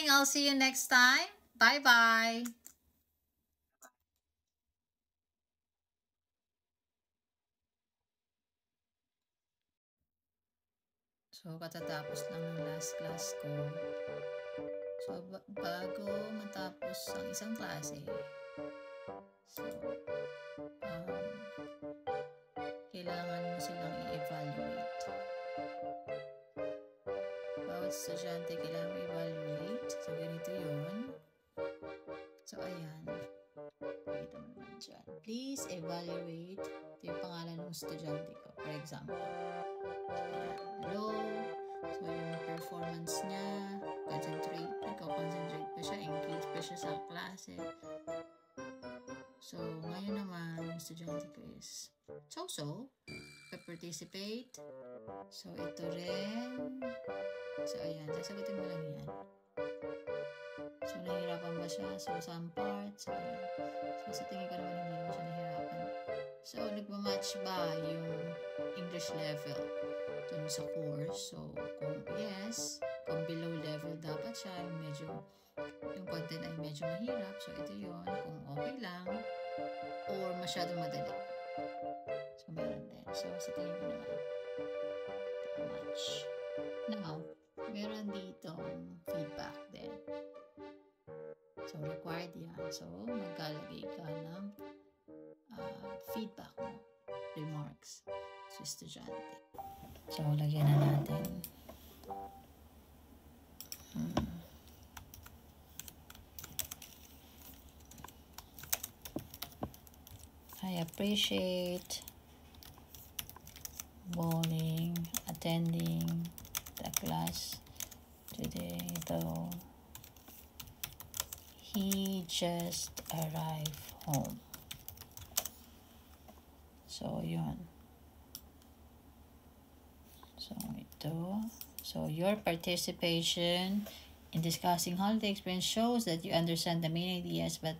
watching. I'll see you next time. Bye-bye. So, katatapos lang ng last class ko. So, bago matapos ang isang klase, so, kailangan mo silang i-evaluate. Bawat estudyante kailangan mo i-evaluate. So, ganito yun. So, ayan. Pakita mo naman dyan. Please evaluate. Ito yung pangalan ng estudyante ko. For example. So, ayan. Hello. So, yung performance niya. Nagko-concentrate pa siya. Engage pa siya sa klase. So, ngayon naman, yung estudyante ko is so-so. Participate. So, ito rin. So, ayan. Sasagutin mo lang yan. So, nahihirapan ba siya? So, some parts. So, ayan. So, sa tingin ko naman hindi naman siya nahihirapan. So, nagmamatch ba yung English level dun sa course? So, kung yes, kung below level dapat siya, yung medyo, yung content ay medyo mahirap. So, ito yun. Kung okay lang, or masyadong madali. So, meron din. So, sa tingin ko naman, match. Now, meron ditong feedback din. So, required yan. So, maglalagay ka ng feedback mo, remarks sa estudyante. So, lagyan na natin. I appreciate Bowling attending the class today, though he just arrived home. So, yun. So, ito. So, your participation in discussing holiday experience shows that you understand the main ideas, but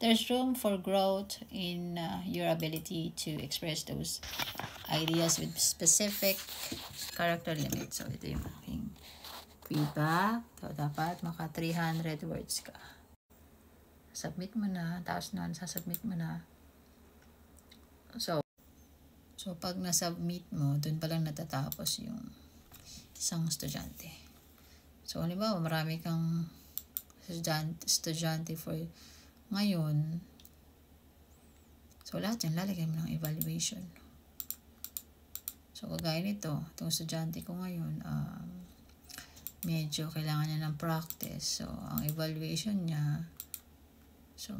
there's room for growth in your ability to express those ideas with specific character limits. So, ito yung aking feedback. So, dapat maka 300 words ka. Submit mo na. Tapos nun, sasubmit mo na. So pag nasubmit mo, dun palang natatapos yung isang estudyante. So, halimbawa, marami kang estudyante for ngayon. So, lahat yan, lalagyan mo ng evaluation. So, kagaya nito, itong estudyante ko ngayon, medyo kailangan niya ng practice. So, ang evaluation niya, so,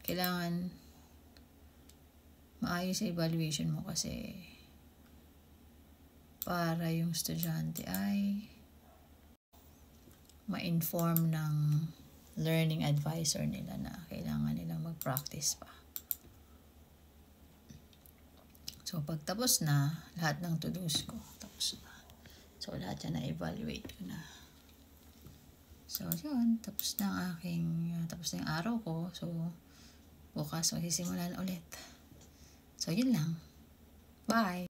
kailangan maayos sa evaluation mo kasi para yung estudyante ay ma-inform ng learning advisor nila na kailangan nilang mag-practice pa. So, pag tapos na, lahat ng to-dos ko, tapos na. So, lahat yan na-evaluate ko na. So, yun. Tapos na yung araw ko. So, bukas magsisimulan ulit. So, yun lang. Bye!